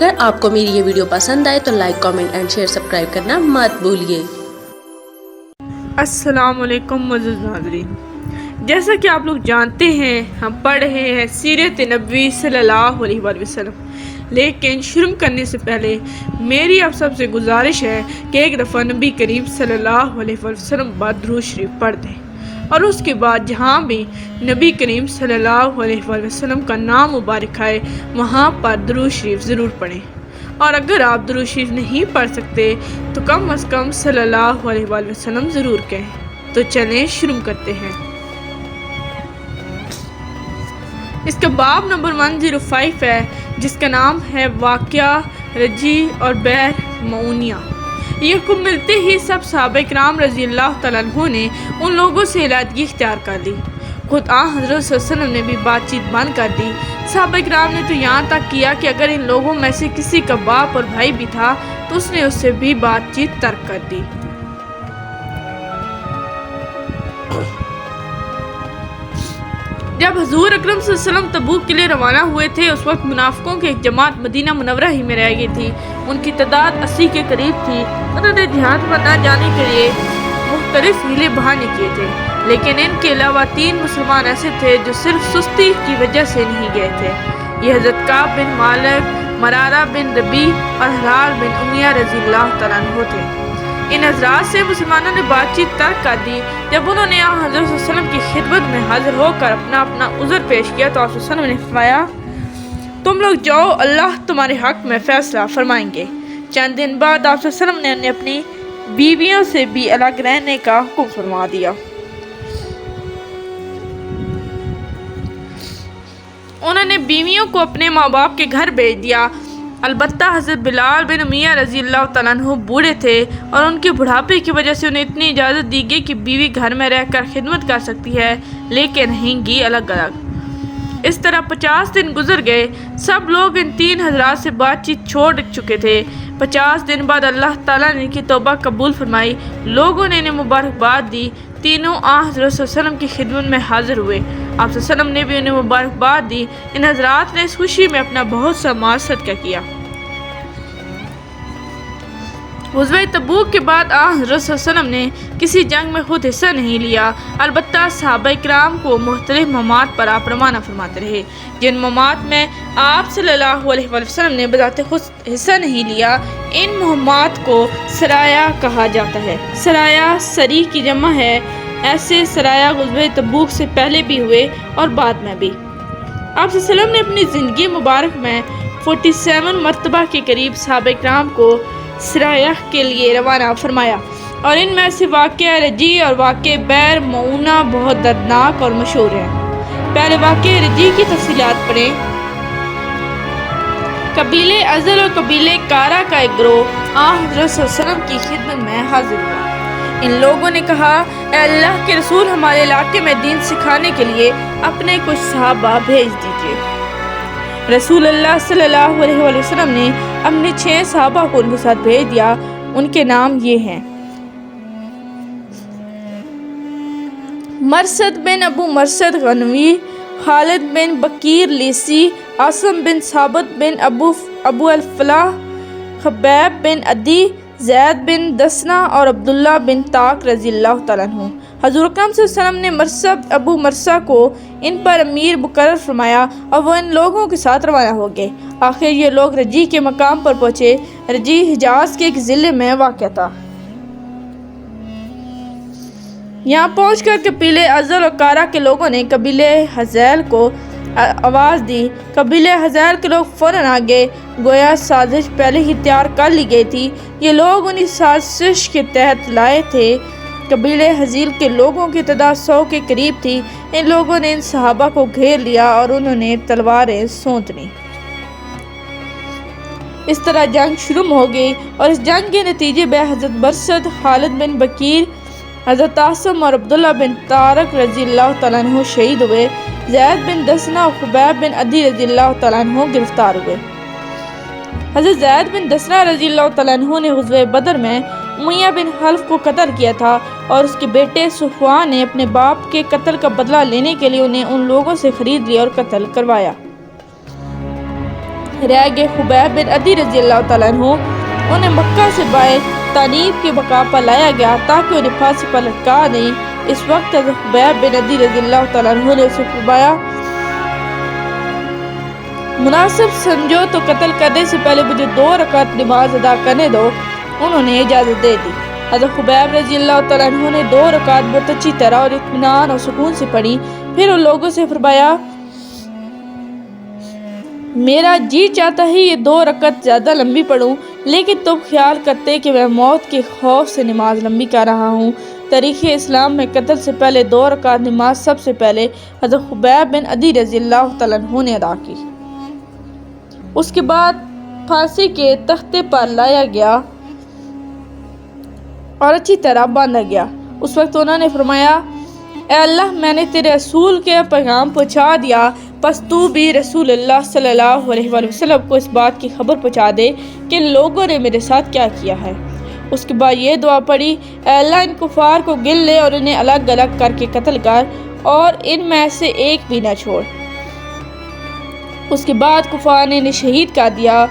اگر آپ کو میری یہ ویڈیو پسند آئے تو like comment and share subscribe کرنا مت بھولیے۔ السلام علیکم معزز ناظرین، جیسا کہ آپ لوگ جانتے ہیں ہم پڑھ رہے ہیں سیرت نبوی صلی اللہ علیہ وآلہ وسلم، لیکن شروع کرنے سے پہلے میری آپ سب سے گزارش ہے کہ ایک دفعہ نبی کریم صلی اللہ علیہ وآلہ وسلم بعد درود شریف پڑھ دیں، اور اس کے بعد جہاں بھی نبی کریم صلی اللہ علیہ وآلہ وسلم کا نام مبارک آئے وہاں پر درود شریف ضرور پڑھیں، اور اگر آپ درود شریف نہیں پڑھ سکتے تو کم از کم صلی اللہ علیہ وآلہ وسلم ضرور کہیں۔ تو چلیں شروع کرتے ہیں۔ اس کا باب نمبر 105 ہے، جس کا نام ہے واقعہ رجی اور بئر معونیہ۔ یہ حکم ملتے ہی سب صحابہ کرام رضی اللہ تعالیٰ عنہ نے ان لوگوں سے علیحدگی اختیار کر لی۔ خود حضرت صلی اللہ علیہ وسلم نے بھی بات چیت بند کر دی۔ صحابہ کرام نے تو یہاں تک کیا کہ اگر ان لوگوں میں سے کسی کا باپ اور بھائی بھی تھا تو اس نے اس سے بھی بات چیت ترک کر دی۔ جب حضور اکرم صلی اللہ علیہ وسلم تبوک کے لیے روانہ ہوئے تھے، اس وقت منافقوں کی ایک جماعت مدینہ منورہ ہی میں رہ گئی تھی۔ ان کی تعداد 80 کے قریب تھی۔ انہوں نے جہاد پر نہ جانے کے لیے مختلف ہیلے بہانے کیے تھے، لیکن ان کے علاوہ 3 مسلمان ایسے تھے جو صرف سستی کی وجہ سے نہیں گئے تھے۔ یہ حضرت کعب بن مالک، مرارہ بن ربیع اور ہلال بن امیہ رضی اللہ تعالیٰ عنہ تھے۔ ان حضرات سے مسلمانوں نے بات چیت ترک کر دی۔ جب انہوں نے حضرت صلی اللہ علیہ وسلم کی خدمت میں حاضر ہو کر اپنا عذر پیش کیا تو آپ صلی اللہ علیہ وسلم نے فرمایا، تم لوگ جاؤ، اللہ تمہارے حق میں فیصلہ فرمائیں گے۔ چند دن بعد آپ صلی اللہ علیہ وسلم نے انہیں اپنی بیویوں سے بھی الگ رہنے کا حکم فرما دیا۔ انہوں نے بیویوں کو اپنے ماں باپ کے گھر بھیج دیا۔ البتہ حضرت بلال بن امیہ رضی اللہ تعالیٰ عنہ بوڑھے تھے اور ان کے بڑھاپے کی وجہ سے انہیں اتنی اجازت دی گئی کہ بیوی گھر میں رہ کر خدمت کر سکتی ہے، لیکن رہیں گی الگ الگ۔ اس طرح 50 دن گزر گئے۔ سب لوگ ان 3 حضرات سے بات چیت چھوڑ چکے تھے۔ 50 دن بعد اللہ تعالیٰ نے ان کی توبہ قبول فرمائی۔ لوگوں نے انہیں مبارکباد دی۔ تینوں حضرت صلی اللہ علیہ وسلم کی خدمت میں حاضر ہوئے۔ آپ صلی اللہ علیہ وسلم نے بھی انہیں مبارکباد دی۔ ان حضرات نے اس خوشی میں اپنا بہت سا مال صدقہ کیا۔ غزوہ تبوک کے بعد حضرت صلی اللہ علیہ وسلم نے کسی جنگ میں خود حصہ نہیں لیا، البتہ صحابہ کرام کو مختلف مہمات پر آپ روانہ فرماتے رہے۔ جن مہمات میں آپ صلی اللہ علیہ وآلہ وسلم نے بذات خود حصہ نہیں لیا، ان مہمات کو سرایا کہا جاتا ہے۔ سرایا سری کی جمع ہے۔ ایسے سرایا غزوہ تبوک سے پہلے بھی ہوئے اور بعد میں بھی۔ آپ صلی اللہ علیہ وسلم نے اپنی زندگی مبارک میں 47 مرتبہ کے قریب صحابہ کرام کو سرایہ کے لیے روانہ فرمایا، اور ان میں سے واقعہ رجی اور واقعہ بئر معونہ بہت دردناک اور مشہور ہیں۔ پہلے واقعہ رجی کی تفصیلات پڑھیں۔ قبیلے ازل اور قبیلے کارا کا ایک گروہ حضرت صلی اللہ علیہ وسلم کی خدمت میں حاضر ہوا۔ ان لوگوں نے کہا، اے اللہ کے رسول، ہمارے علاقے میں دین سکھانے کے لیے اپنے کچھ صحابہ بھیج دیجیے۔ رسول اللہ صلی اللہ علیہ وآلہ وسلم نے اپنے 6 صحابہ کو ان کے ساتھ بھیج دیا۔ ان کے نام یہ ہیں: مرثد بن ابو مرثد غنوی، خالد بن بکیر لیسی، عاصم بن ثابت بن ابو الفلاح، خبیب بن عدی، زید بن دسنہ اور عبداللہ بن طاق رضی اللہ تعالیٰ عنہ۔ حضور اکرم صلی اللہ علیہ وسلم نے مرثد ابو مرثہ کو ان پر امیر مقرر فرمایا اور وہ ان لوگوں کے ساتھ روانہ ہو گئے۔ آخر یہ لوگ رجی کے مقام پر پہنچے۔ رجی حجاز کے ایک ضلع میں واقع تھا۔ یہاں پہنچ کر قبیلے ازل اور کارا کے لوگوں نے قبیلے حذیل کو آواز دی۔ قبیلے حذیل کے لوگ فوراً آگے، گویا سازش پہلے ہی تیار کر لی گئی تھی۔ یہ لوگ انہی سازش کے تحت لائے تھے۔ قبیلے حذیل کے لوگوں کی تعداد 100 کے قریب تھی۔ ان لوگوں نے ان صحابہ کو گھیر لیا اور انہوں نے تلواریں سونت لیں۔ اس طرح جنگ شروع ہو گئی، اور اس جنگ کے نتیجے میں حضرت مرثد، خالد بن بکیر، حضرت عاصم اور عبداللہ بن طارق رضی اللہ تعالیٰ عنہ شہید ہوئے۔ زید بن دسنہ اور خبیب بن عدی رضی اللہ تعالیٰ عنہ گرفتار ہوئے۔ حضرت زید بن دسنہ رضی اللہ تعالیٰ عنہ نے غزوہ بدر میں امیہ بن خلف کو قتل کیا تھا، اور اس کے بیٹے صفوان نے اپنے باپ کے قتل کا بدلہ لینے کے لیے انہیں ان لوگوں سے خرید لیا اور قتل کروایا۔ رہ گئے خبیب بن عدی رضی اللہ تعالیٰ عنہ، انہیں مکہ سے بائے تانیب کے بقا پر لایا گیا تاکہ انہیں پھانسی پر لٹکا دیں۔ اس وقت حضرت خبیب بن عدی رضی اللہ تعالیٰ عنہ نے اسے فرمایا، مناسب سمجھو تو قتل کرنے سے پہلے مجھے 2 رکعت نماز ادا کرنے دو۔ انہوں نے اجازت دے دی۔ حضرت خبیب رضی اللہ تعالیٰ عنہ نے 2 رکعت بہت اچھی طرح اور اطمینان اور سکون سے پڑھی، پھر ان لوگوں سے فرمایا، میرا جی چاہتا ہے یہ 2 رکعت زیادہ لمبی پڑھوں، لیکن تم خیال کرتے کہ میں موت کے خوف سے نماز لمبی کر رہا ہوں۔ تاریخ اسلام میں قتل سے پہلے 2 رکعت نماز سب سے پہلے حضرت خبیب بن عدی رضی اللہ تعالیٰ عنہ نے ادا کی۔ اس کے بعد پھانسی کے تختے پر لایا گیا اور اچھی طرح باندھا گیا۔ اس وقت انہوں نے فرمایا، اے اللہ، میں نے تیرے رسول کے پیغام پہنچا دیا، پس تو بھی رسول اللہ صلی اللہ علیہ وآلہ وسلم کو اس بات کی خبر پہنچا دے کہ لوگوں نے میرے ساتھ کیا کیا ہے۔ اس کے بعد یہ دعا پڑھی، اے اللہ، ان کفار کو گن لے اور انہیں الگ الگ کر کے قتل کر اور ان میں سے ایک بھی نہ چھوڑ۔ اس کے بعد کفار نے انہیں شہید کر دیا۔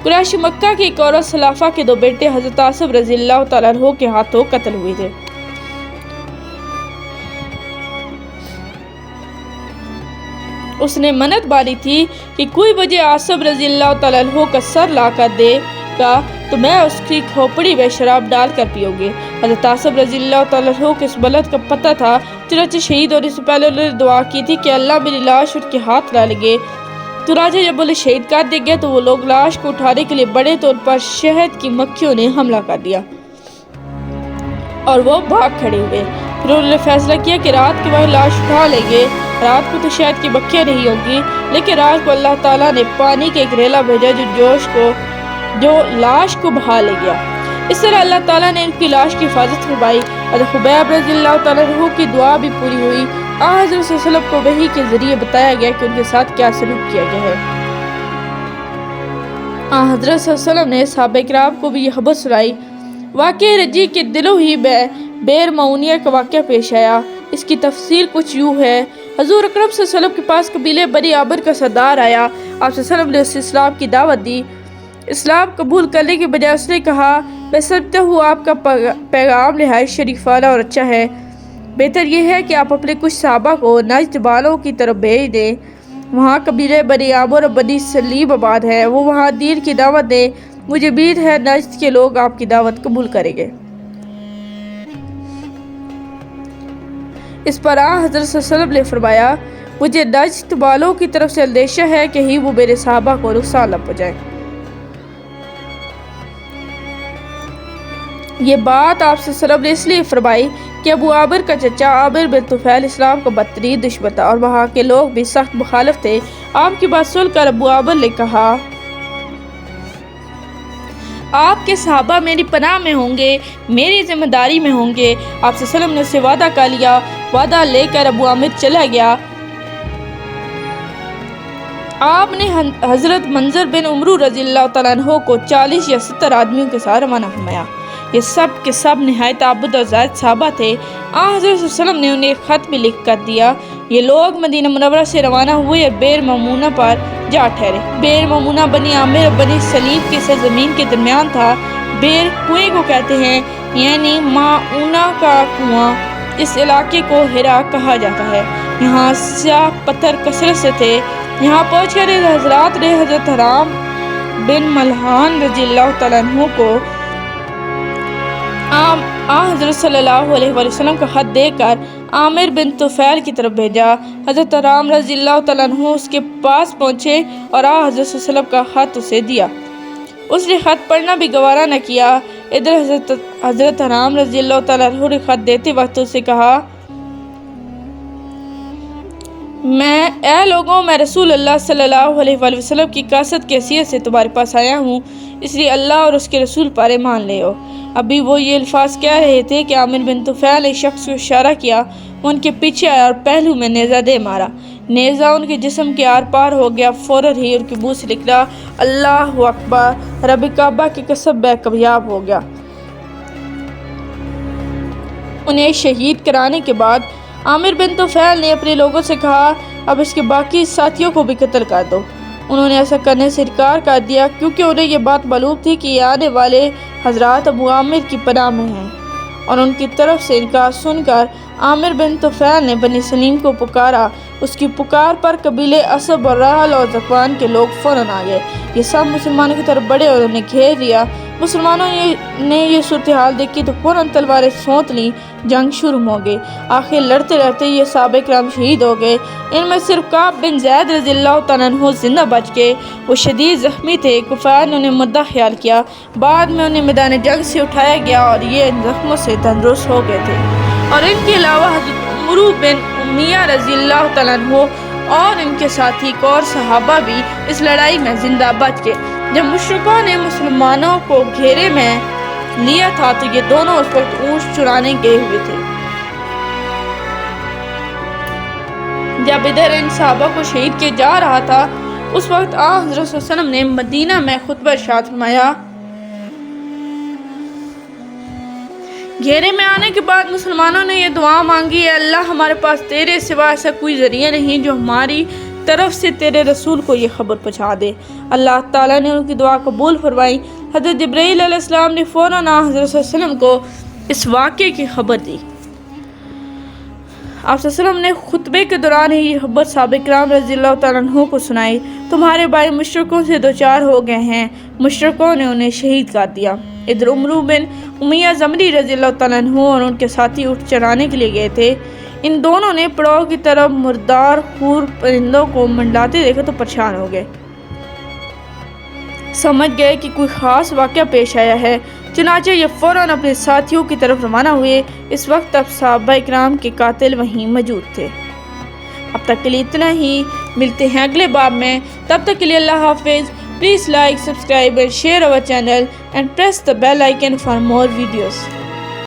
قریش مکہ کی ایک عورت سلافہ کے 2 بیٹے حضرت آصف رضی اللہ تعالیٰ عنہ کے ہاتھوں قتل ہوئے تھے۔ اس نے منت مانی تھی کہ کوئی مجھے آصف رضی اللہ تعالیٰ عنہ کا سر لا کر دے گا تو میں اس کی کھوپڑی میں شراب ڈال کر پیوں گے۔ حضرت آصف رضی اللہ تعالیٰ عنہ کے اس ملت کا پتہ تھا، چنانچہ شہید ہونے سے پہلے انہوں نے دعا کی تھی کہ اللہ میری لاش ان کے ہاتھ نہ لگے۔ تو راجہ جب انہیں شہید کر دیا گیا تو وہ لوگ لاش کو اٹھانے کے لیے بڑے طور پر شہد کی مکھیوں نے حملہ کر دیا اور وہ بھاگ کھڑے ہوئے۔ پھر انہوں نے فیصلہ کیا کہ رات کے وقت لاش اٹھا لیں گے، رات کو تو شہد کی مکھیاں نہیں ہوں گی، لیکن رات کو اللہ تعالیٰ نے پانی کے ایک ریلا بھیجا جو لاش کو بہا لے گیا۔ اس طرح اللہ تعالیٰ نے ان کی لاش کی حفاظت فرمائی۔ حضرت خبیب رضی اللہ تعالیٰ عنہ کی دعا بھی پوری ہوئی۔ حضرت صلی اللہ علیہ وسلم کو وحی کے ذریعے بتایا گیا کہ ان کے ساتھ کیا سلوک کیا گیا ہے۔ حضرت صلی اللہ علیہ وسلم نے صحابہ کرام کو بھی یہ خبر سنائی۔ واقعہ رجی کے دلوں ہی میں بیر معونیہ کا واقعہ پیش آیا۔ اس کی تفصیل کچھ یوں ہے۔ حضور اکرم صلی اللہ علیہ وسلم کے پاس قبیلے بنی عامر کا سردار آیا۔ آپ صلی اللہ علیہ وسلم نے اسے اسلام کی دعوت دی۔ اسلام قبول کرنے کے بجائے اس نے کہا، میں سمجھتا ہوں آپ کا پیغام نہایت شریفانہ اور اچھا ہے، بہتر یہ ہے کہ آپ اپنے کچھ صحابہ کو نجد والوں کی طرف بھیج دیں۔ وہاں قبیلے بنی عامر اور بنی سلیم آباد ہے، وہ وہاں دین کی دعوت دیں، مجھے امید ہے نجد کے لوگ آپ کی دعوت قبول کریں گے۔ اس پر حضرت صلی اللہ علیہ وسلم نے فرمایا، مجھے نجد والوں کی طرف سے اندیشہ ہے کہ کہیں وہ میرے صحابہ کو نقصان نہ پہنچائیں۔ یہ بات آپ صلی اللہ علیہ وسلم نے اس لیے فرمائی کہ ابو عامر کا چچا عامر بن طفیل اسلام کا بدترین دشمن تھا اور وہاں کے لوگ بھی سخت مخالف تھے۔ آپ کی بات سن کر ابو عامر نے کہا، آپ کے صحابہ میری پناہ میں ہوں گے، میری ذمہ داری میں ہوں گے۔ آپ صلی اللہ علیہ وسلم نے اسے وعدہ کر لیا۔ وعدہ لے کر ابو عامر چلا گیا۔ آپ نے حضرت منظر بن عمرو رضی اللہ تعالیٰ عنہ کو 40 یا 70 آدمیوں کے ساتھ روانہ فرمایا۔ یہ سب کے سب نہایت عابد اور زاہد صحابہ تھے۔ حضرت صلی اللہ علیہ وسلم نے انہیں ایک خط بھی لکھ کر دیا۔ یہ لوگ مدینہ منورہ سے روانہ ہوئے اور بیر ممونہ پر جا ٹھہرے۔ بیر ممونہ بنی عامر اور بنی سلیم کی سرزمین کے درمیان تھا۔ بیر کنویں کو کہتے ہیں، یعنی معونہ کا کنواں۔ اس علاقے کو ہرا کہا جاتا ہے۔ یہاں سیاہ پتھر کثرت سے تھے۔ یہاں پہنچ کر حضرات نے حضرت حرام بن ملحان رضی اللہ تعالیٰ عنہ کو حضرت صلی اللہ علیہ وآلہ وسلم کا خط دے کر عامر بن طفیل کی طرف بھیجا۔ حضرت حرام رضی اللہ تعالیٰ عنہ اس کے پاس پہنچے اور حضرت صلی اللہ علیہ وسلم کا خط اسے دیا۔ اس نے خط پڑھنا بھی گوارا نہ کیا۔ ادھر حضرت حرام رضی اللہ تعالیٰ عنہ نے خط دیتے وقت اسے کہا، اے لوگوں، میں رسول اللہ صلی اللہ علیہ وآلہ وسلم کی کثرت کی حیثیت سے تمہارے پاس آیا ہوں، اس لیے اللہ اور اس کے رسول پر ایمان لے آؤ۔ ابھی وہ یہ الفاظ کہہ رہے تھے کہ عامر بن طفیل نے شخص کو اشارہ کیا، وہ ان کے پیچھے آیا اور پہلو میں نیزہ دے مارا۔ نیزہ ان کے جسم کے آر پار ہو گیا۔ فوراً ہی ان کے منہ سے نکلا، اللہ اکبر، رب کعبہ کی قسم میں کامیاب ہو گیا۔ انہیں شہید کرانے کے بعد عامر بن طفیل نے اپنے لوگوں سے کہا، اب اس کے باقی ساتھیوں کو بھی قتل کر دو۔ انہوں نے ایسا کرنے سے انکار کر دیا کیونکہ انہیں یہ بات معلوم تھی کہ یہ آنے والے حضرات ابو عامر کی پناہ میں ہیں، اور ان کی طرف سے انکار سن کر عامر بن طفیل نے بنی سلیم کو پکارا۔ اس کی پکار پر قبیلے اسب اور رحل اور ذکوان کے لوگ فوراً آ گئے۔ یہ سب مسلمانوں کی طرف بڑھے اور انہیں گھیر لیا۔ مسلمانوں نے یہ صورتحال دیکھی تو فوراً تلواریں سونت لیں، جنگ شروع ہو گئی۔ آخر لڑتے لڑتے یہ صحابہ کرام شہید ہو گئے۔ ان میں صرف کعب بن زید رضی اللہ تعالیٰ عنہ زندہ بچ گئے۔ وہ شدید زخمی تھے، کفار نے انہیں مردہ خیال کیا۔ بعد میں انہیں میدان جنگ سے اٹھایا گیا اور یہ ان زخموں سے تندرست ہو گئے تھے۔ اور ان کے علاوہ حضرت عمرو بن امیہ رضی اللہ تعالیٰ عنہ اور ان کے ساتھی ایک اور صحابہ بھی اس لڑائی میں زندہ بچ گئے۔ جب مشرکوں نے مسلمانوں کو گھیرے میں لیا تھا تو یہ دونوں اس وقت اونٹ چرانے گئے ہوئے تھے۔ جب ادھر ان صحابہ کو شہید کیا جا رہا تھا، اس وقت آن حضرت صلی اللہ علیہ وسلم نے مدینہ میں خطبہ ارشاد فرمایا۔ گھیرے میں آنے کے بعد مسلمانوں نے یہ دعا مانگی، اے اللہ ہمارے پاس تیرے سوا ایسا کوئی ذریعہ نہیں جو ہماری طرف سے تیرے رسول کو یہ خبر پہنچا دے۔ اللہ تعالیٰ نے ان کی دعا قبول فرمائی۔ حضرت جبرائیل علیہ السلام نے فوراً حضرت صلی اللہ علیہ وسلم کو اس واقعے کی خبر دی۔ آپ صلی اللہ علیہ وسلم نے خطبے کے دوران ہی یہ خبر صحابہ کرام رضی اللہ تعالیٰ عنہ کو سنائی۔ تمہارے بھائی مشرکوں سے دوچار ہو گئے ہیں، مشرکوں نے انہیں شہید کر دیا۔ ادھر عمرو بن امیہ زمری رضی اللہ تعالیٰ عنہ اور ان کے ساتھی اونٹ چرانے کے لیے گئے تھے۔ ان دونوں نے پڑاؤ کی طرف مردار خور پرندوں کو منڈلاتے دیکھا تو پریشان ہو گئے، سمجھ گئے کہ کوئی خاص واقعہ پیش آیا ہے، چنانچہ یہ فوراً اپنے ساتھیوں کی طرف روانہ ہوئے۔ اس وقت اب صحابہ اکرام کے قاتل وہیں موجود تھے۔ اب تک کے لیے اتنا ہی، ملتے ہیں اگلے باب میں، تب تک کے لیے اللہ حافظ۔ Please like, subscribe and share our channel and press the bell icon for more videos.